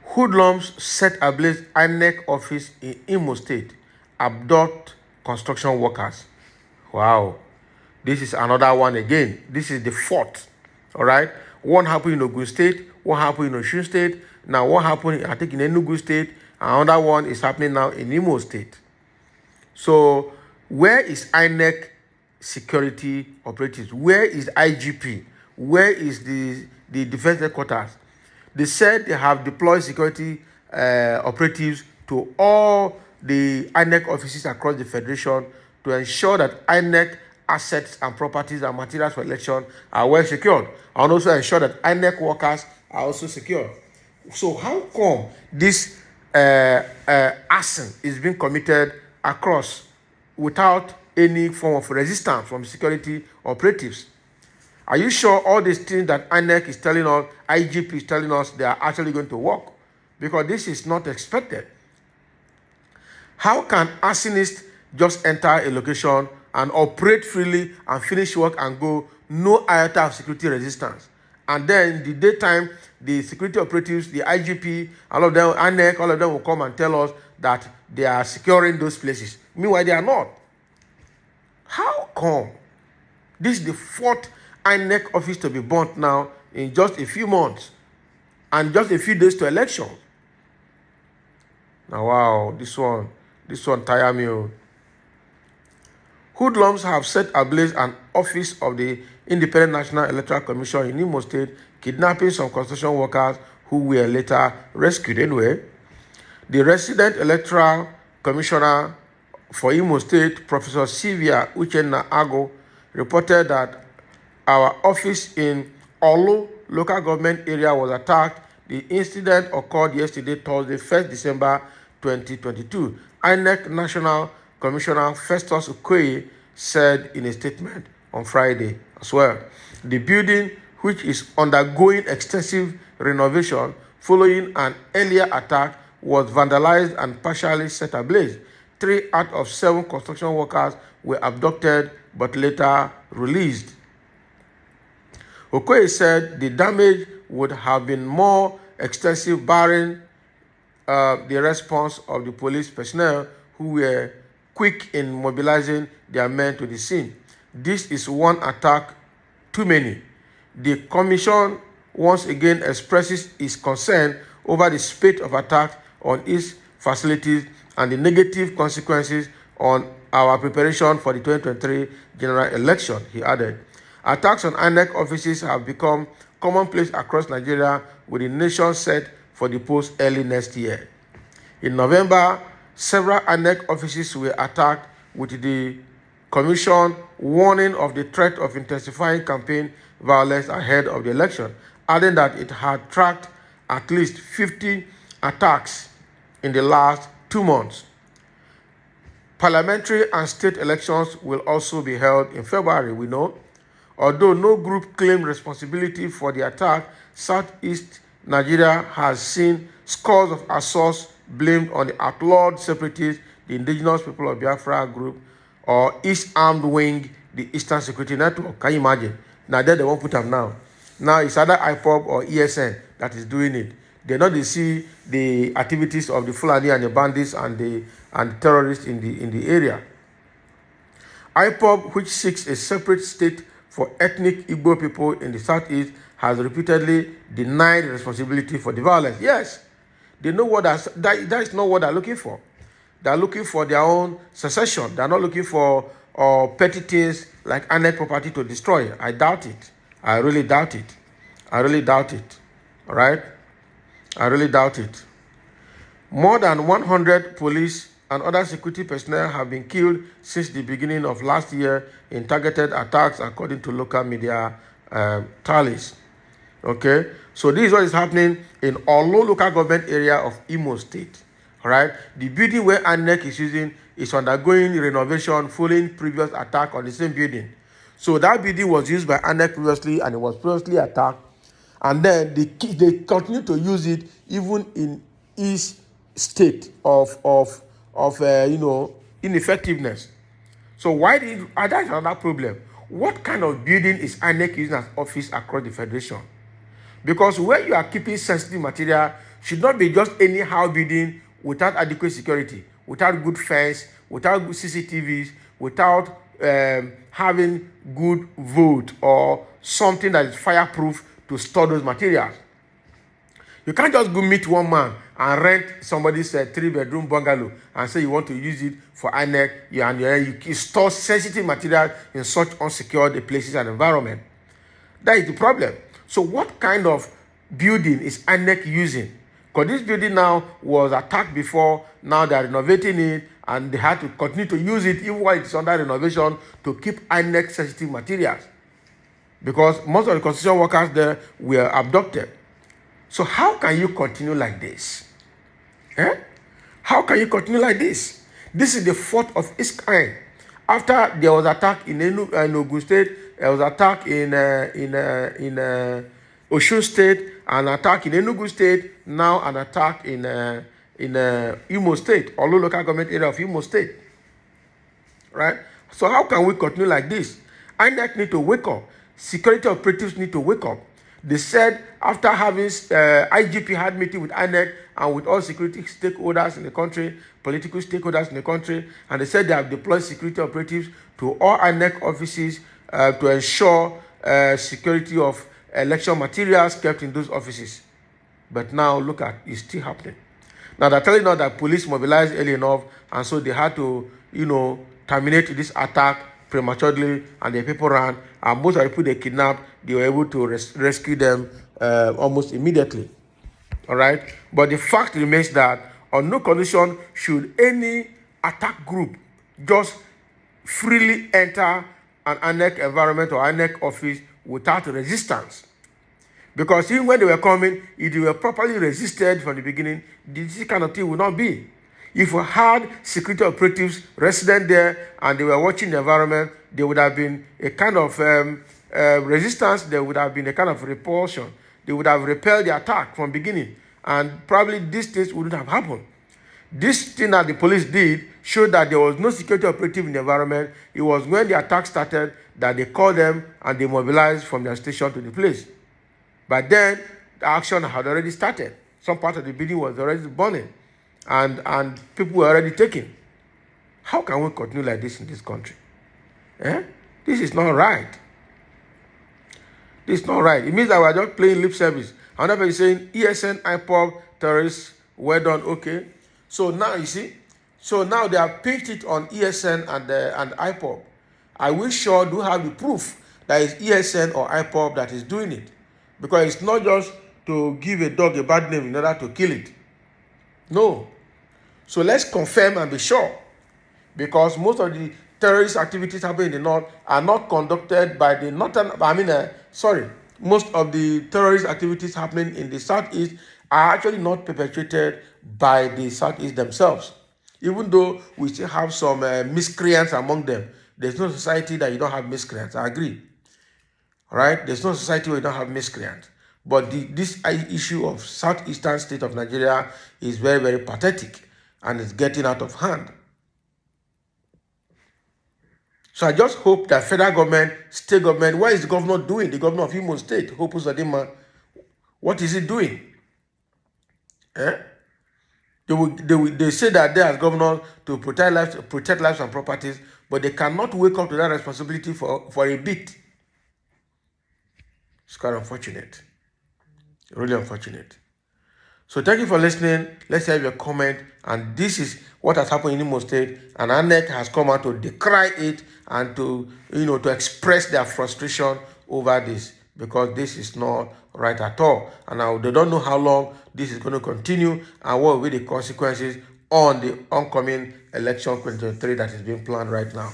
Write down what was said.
Hoodlums set ablaze Inec office in Imo State, abduct construction workers. Wow. This is another one again. This is the fourth. All right. One happened in Ogun State, one happened in Osun State. Now, what happened, I think, in Enugu State. Another one is happening now in Imo State. So, where is INEC security operatives? Where is IGP? Where is the defense headquarters? They said they have deployed security operatives to all the INEC offices across the federation to ensure that INEC assets and properties and materials for election are well secured, and also ensure that INEC workers are also secure. So how come this arson is being committed across without any form of resistance from security operatives? Are you sure all these things that INEC is telling us, IGP is telling us, they are actually going to work? Because this is not expected. How can arsonists just enter a location and operate freely and finish work and go, no iota of security resistance? And then the daytime, the security operatives, the IGP, all of them, INEC, all of them will come and tell us that they are securing those places. Meanwhile, they are not. How come? This is the fourth INEC office to be burnt now in just a few months and just a few days to election. Now, wow, this one tire me. Hoodlums have set ablaze an office of the Independent National Electoral Commission in Imo State, kidnapping some construction workers who were later rescued anyway. The resident electoral commissioner for Imo State, Professor Sylvia Uchenna Ago, reported that our office in Olu local government area was attacked. The incident occurred yesterday, Thursday, 1st December 2022. INEC National Commissioner Festus Okoye said in a statement on Friday as well. The building, which is undergoing extensive renovation following an earlier attack, was vandalized and partially set ablaze. 3 out of 7 construction workers were abducted but later released. Okoye said the damage would have been more extensive barring the response of the police personnel who were quick in mobilizing their men to the scene. This is one attack too many. The commission once again expresses its concern over the spate of attacks on its facilities and the negative consequences on our preparation for the 2023 general election, he added. Attacks on INEC offices have become commonplace across Nigeria, with the nation set for the polls early next year. In November, several INEC offices were attacked, with the commission warning of the threat of intensifying campaign violence ahead of the election, adding that it had tracked at least 50 attacks in the last 2 months. Parliamentary and state elections will also be held in February, we know. Although no group claimed responsibility for the attack, Southeast Nigeria has seen scores of assaults blamed on the outlawed separatists, the Indigenous People of Biafra group, or East Armed Wing, the Eastern Security Network. Can you imagine? Now they won't put them now. Now it's either IPOB or ESN that is doing it. They know they see the activities of the Fulani and the bandits and the terrorists in the area. IPOB, which seeks a separate state for ethnic Igbo people in the southeast, has repeatedly denied responsibility for the violence. Yes, they know what that is not what they're looking for. They're looking for their own secession. They're not looking for petty things like INEC property to destroy. I doubt it. I really doubt it. I really doubt it. All right? I really doubt it. More than 100 police and other security personnel have been killed since the beginning of last year in targeted attacks, according to local media tallies. Okay? So this is what is happening in Olu local government area of Imo State. All right? The building where INEC is using is undergoing renovation following previous attack on the same building. So that building was used by INEC previously, and it was previously attacked. And then they continue to use it even in its state of ineffectiveness. So that's another problem. what kind of building is INEC using as office across the federation? Because where you are keeping sensitive material should not be just anyhow building without adequate security, without good fence, without good CCTVs, without having good vault or something that is fireproof to store those materials. You can't just go meet one man and rent somebody's 3-bedroom bungalow and say you want to use it for INEC, and you store sensitive material in such unsecured places and environment. That is the problem. So what kind of building is INEC using? Because this building now was attacked before, now they are renovating it, and they had to continue to use it even while it's under renovation to keep INEC sensitive materials. Because most of the construction workers there were abducted. So how can you continue like this? How can you continue like this? This is the fourth of its kind. After there was attack in Ogun State, there was attack in Osun State, an attack in Enugu State, now an attack in Imo State, although local government area of Imo State. Right? So how can we continue like this? INEC need to wake up. Security operatives need to wake up. They said after having IGP had meeting with INEC and with all security stakeholders in the country, political stakeholders in the country, and they said they have deployed security operatives to all INEC offices to ensure security of election materials kept in those offices. But now look at it's still happening. Now they're telling us that police mobilized early enough, and so they had to, terminate this attack prematurely, and the people ran, and most of the people they kidnapped, they were able to rescue them almost immediately. All right? But the fact remains that on no condition should any attack group just freely enter an INEC environment or INEC office without resistance. Because even when they were coming, if they were properly resisted from the beginning, this kind of thing would not be. If we had security operatives resident there and they were watching the environment, there would have been a kind of resistance, there would have been a kind of repulsion. They would have repelled the attack from beginning, and probably these things wouldn't have happened. This thing that the police did showed that there was no security operative in the environment. It was when the attack started that they called them and they mobilized from their station to the place. But then the action had already started. Some part of the building was already burning, and people were already taken. How can we continue like this in this country? This is not right. This is not right. It means that we are just playing lip service. Another person saying ESN, IPOB, terrorists, well done, okay. So now you see, so now they have picked it on ESN and IPOB. I will sure do have the proof that it's ESN or IPOB that is doing it, because it's not just to give a dog a bad name in order to kill it. No. So let's confirm and be sure, because most of the terrorist activities happening in the north are not conducted by the northern. Most of the terrorist activities happening in the southeast are actually not perpetrated by the southeast themselves. Even though we still have some miscreants among them, there's no society that you don't have miscreants. I agree. All right, there's no society where you don't have miscreants. But this issue of southeastern state of Nigeria is very, very pathetic, and it's getting out of hand. So I just hope that federal government, state government, what is the governor doing? The governor of Imo State, Hope Uzodinma, what is he doing? They say that they as governors to protect lives and properties, but they cannot wake up to that responsibility for a bit. It's quite unfortunate. Really unfortunate. So thank you for listening. Let's have your comment. And this is what has happened in Imo State. And Inec has come out to decry it and to express their frustration over this, because this is not right at all. And now they don't know how long this is going to continue and what will be the consequences on the oncoming election 2023 that is being planned right now.